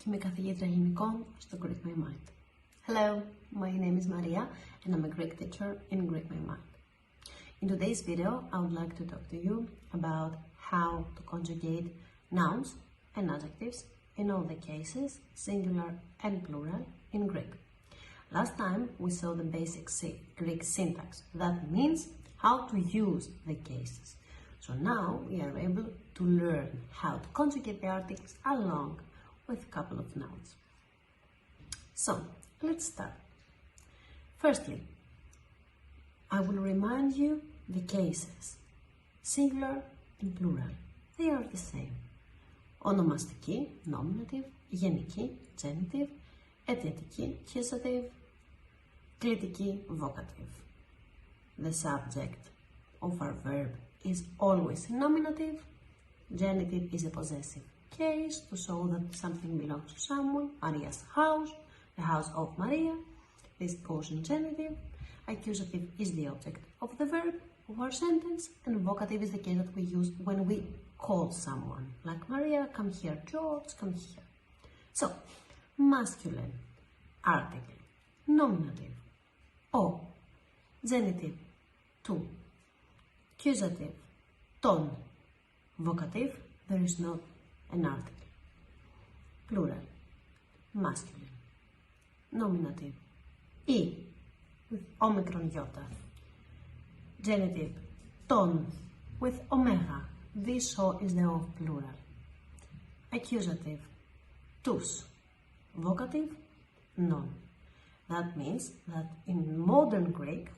και είμαι καθηγήτρια ελληνικών στο Greek My Mind. Hello, my name is Maria and I'm a Greek teacher in Greek My Mind. In today's video, I would like to talk to you about how to conjugate nouns and adjectives in all the cases, singular and plural, in Greek. Last time we saw the basic Greek syntax, that means how to use the cases. So now we are able to learn how to conjugate the articles along with a couple of nouns. So let's start. Firstly, I will remind you the cases, singular and plural. They are the same. Ονομαστική, nominative, γενική, genitive, αιτιατική, accusative, κλητική, vocative. The subject of our verb is always a nominative. Genitive is a possessive case to show that something belongs to someone. Maria's house, the house of Maria. This goes in genitive. Accusative is the object of the verb of our sentence, and vocative is the case that we use when we call someone, like Maria, come here, George, come here. So, masculine, article, nominative, o, genitive, tu, accusative, ton, vocative, there is not an article. Plural, masculine, nominative, I, with omicron iota, genitive, ton, with omega. This O is the O of plural. Accusative, tous. Vocative, non. That means that in modern Greek,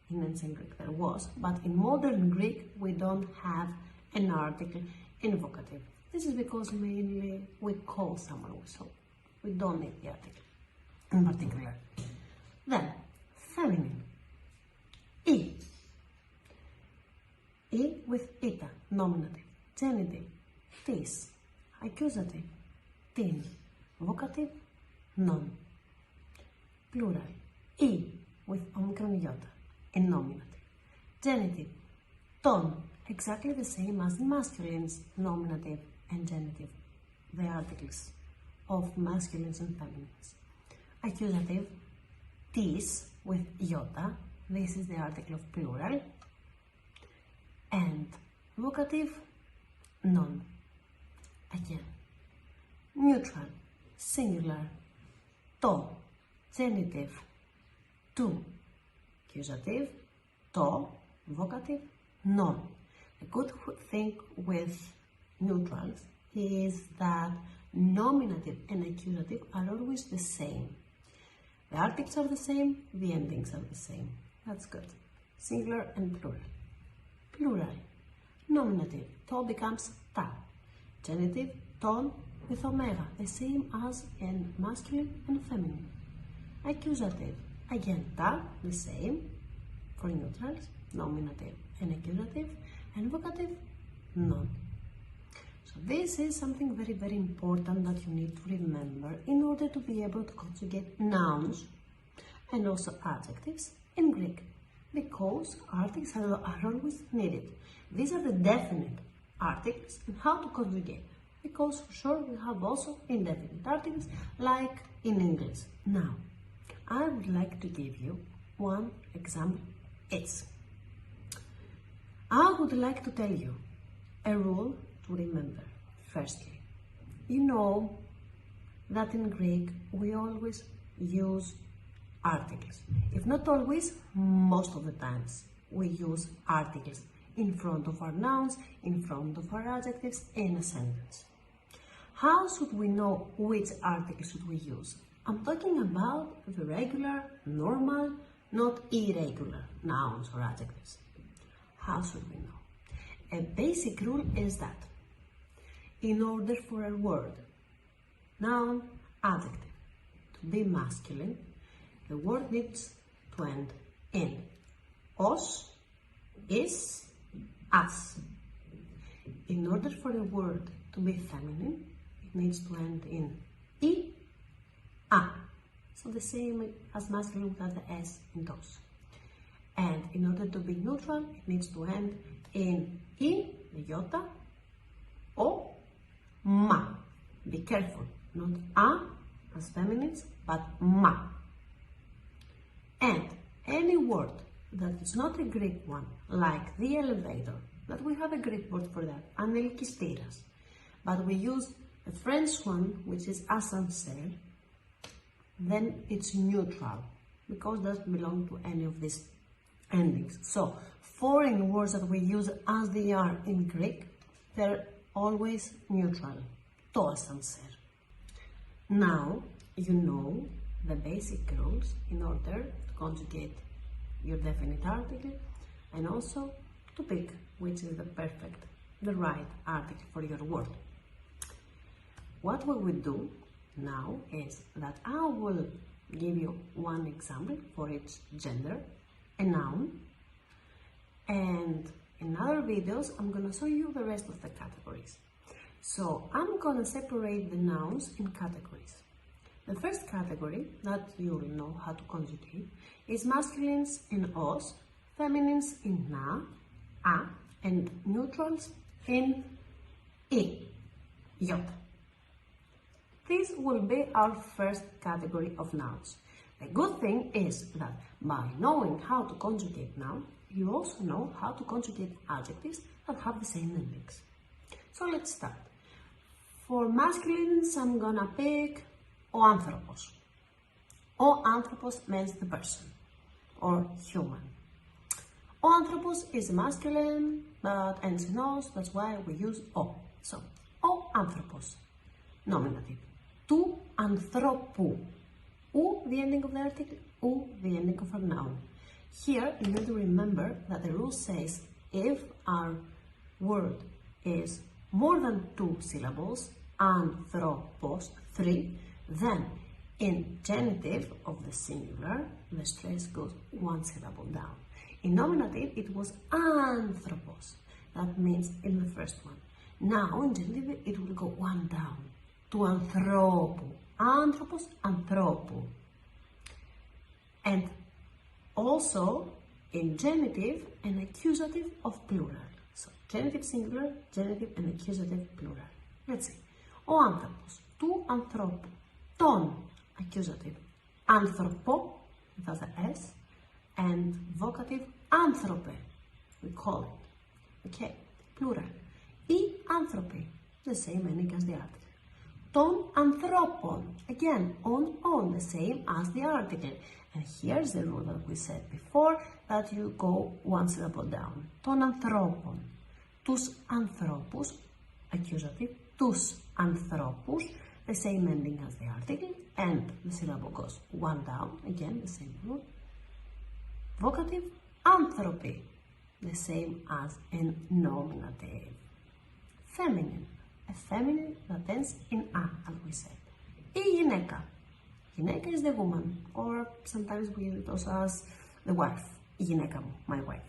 in ancient Greek there was, but in modern Greek we don't have an article in vocative. This is because mainly we call someone with so. We don't need the article in particular. Then, feminine. I. I with ita, nominative, genitive, tis, accusative, tin, vocative, non. Plural, I with omicron iota, a nominative. Genitive, ton, exactly the same as the masculines, nominative and genitive, the articles of masculines and feminines. Accusative, tis with iota, this is the article of plural. And vocative, non. Again, neutral, singular, to, genitive, tu, accusative, to, vocative, non. The good thing with neutrals is that nominative and accusative are always the same. The articles are the same, the endings are the same. That's good. Singular and plural. Plural, nominative, to becomes ta. Genitive, ton with omega, the same as in masculine and feminine. Accusative, again ta, the same for neutrals, nominative and accusative, and vocative, non. So this is something very, very important that you need to remember in order to be able to conjugate nouns and also adjectives in Greek. Because articles are always needed. These are the definite articles and how to conjugate. Because for sure we have also indefinite articles like in English. Now, I would like to give you one example. I would like to tell you a rule to remember. Firstly, you know that in Greek we always use articles. If not always, most of the times we use articles in front of our nouns, in front of our adjectives in a sentence. How should we know which article should we use? I'm talking about the regular, normal, not irregular nouns or adjectives. How should we know? A basic rule is that in order for a word, noun, adjective, to be masculine, the word needs to end in os, is, as. In order for a word to be feminine, it needs to end in I, a. So the same as masculine without the s in those. And in order to be neutral, it needs to end in I, the iota, o, ma. Be careful, not a as feminines, but ma. And any word that is not a Greek one, like the elevator, that we have a Greek word for that, ανελκυστήρας, but we use a French one, which is ascenseur, then it's neutral, because it doesn't belong to any of these endings. So, foreign words that we use as they are in Greek, they're always neutral. Το ascenseur. Now, you know the basic rules in order to conjugate your definite article and also to pick which is the right article for your word. What we will do now is that I will give you one example for each gender, a noun, and in other videos I'm gonna show you the rest of the categories. So I'm gonna separate the nouns in categories. The first category that you will know how to conjugate is masculines in os, feminines in na, a, and neutrals in e, j. This will be our first category of nouns. The good thing is that by knowing how to conjugate noun, you also know how to conjugate adjectives that have the same endings. So let's start. For masculines, I'm gonna pick ο άνθρωπος. Ο άνθρωπος means the person or human. Ο άνθρωπος is masculine but ends in os, that's why we use o. So, ο άνθρωπος, nominative. Του ανθρώπου. U, the ending of the article, u, the ending of a noun. Here, you need to remember that the rule says if our word is more than 2 syllables, anthropos, 3, then in genitive of the singular, the stress goes 1 syllable down. In nominative, it was anthropos. That means in the first one. Now, in genitive, it will go 1 down. To anthropou. Anthropos, anthropou. And also, in genitive, an accusative of plural. So, genitive singular, genitive and accusative plural. Let's see. Ο άνθρωπος, του ανθρώπου. Τον, accusative. Άνθρωπο, that's the S. And vocative, άνθρωπε. We call it. Okay, plural. Οι άνθρωποι, the same ending as the article. Των ανθρώπων, again, on, the same as the article. And here's the rule that we said before, that you go 1 syllable down. Των ανθρώπων. Τους ανθρώπους, accusative. Τους ανθρώπους, the same ending as the article, and the syllable goes 1 down, again, the same rule. Vocative, άνθρωποι, the same as in nominative. Feminine, a feminine that ends in a, as we said. Η γυναίκα. Γυναίκα is the woman, or sometimes we use it also as the wife. Η γυναίκα μου, my wife.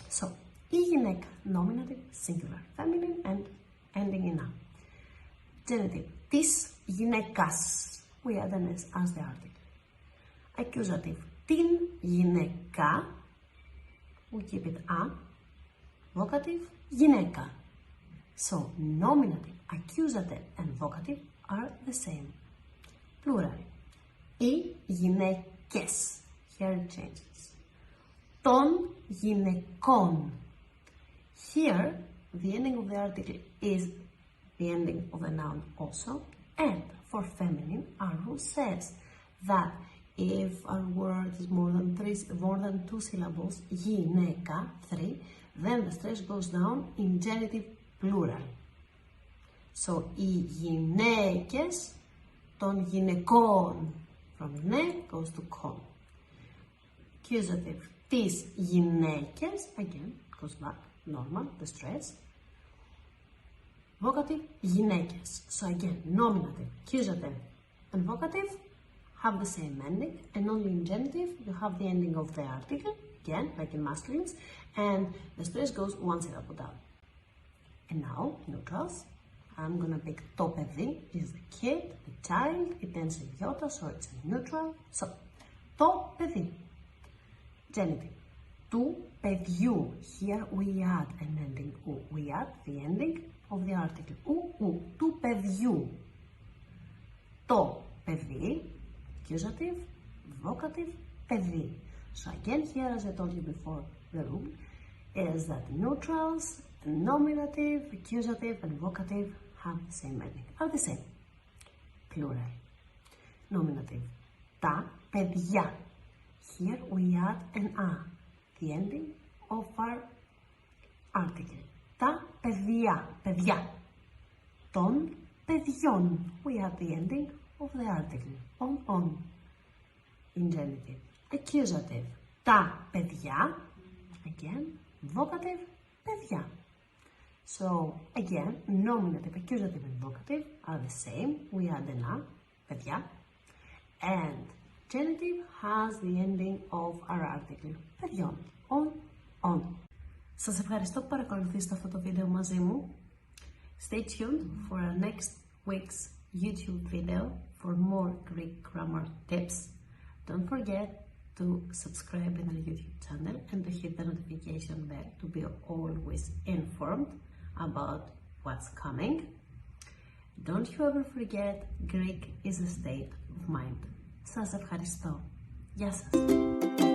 So, η γυναίκα, nominative, singular, feminine, and ending in a. Genitive, της γυναίκας. We add an S as the article. Accusative, την γυναίκα. We keep it a. Vocative, γυναίκα. So, nominative, accusative, and vocative are the same. Plural. Οι γυναίκες. Here it changes. Των γυναικών. Here, the ending of the article is the ending of the noun also. And for feminine, our rule says that if our word is more than 2 syllables, γυναίκα, 3, then the stress goes down in genitive plural. So, οι γυναίκες των γυναικών. From γυναίκ goes to con. Accusative, τις γυναίκες, again, goes back, normal, the stress. Vocative, γυναίκες. So again, nominative, accusative, and vocative have the same ending, and only in genitive you have the ending of the article, again, like in masculines, and the stress goes 1 syllable down. And now, neutrals. I'm gonna pick το παιδί, is the kid, the child, it ends in iota, so it's a neutral. So, το παιδί. Genitive. Του παιδιού. Here we add an ending u. We add the ending of the article. Του παιδιού. το παιδί, accusative, vocative, παιδί. So again, here as I told you before, the rule is that neutrals, nominative, accusative, and vocative have the same meaning, are the same. Plural. Nominative. Τα παιδιά. Here we add an a, the ending of our article. Τα παιδιά. Παιδιά. Των παιδιών. We add the ending of the article. On. In genitive. Accusative. Τα παιδιά. Again. Vocative. Παιδιά. So, again, nominative, accusative, and vocative are the same. We add an a, παιδιά. And genitive has the ending of our article. Παιδιών. On. Σας ευχαριστώ που παρακολουθήσατε αυτό το βίντεο μαζί μου. Stay tuned for our next week's YouTube video for more Greek grammar tips. Don't forget to subscribe in our YouTube channel and to hit the notification bell to be always informed about what's coming. Don't you ever forget, Greek is a state of mind. Σας ευχαριστώ. Γεια σας.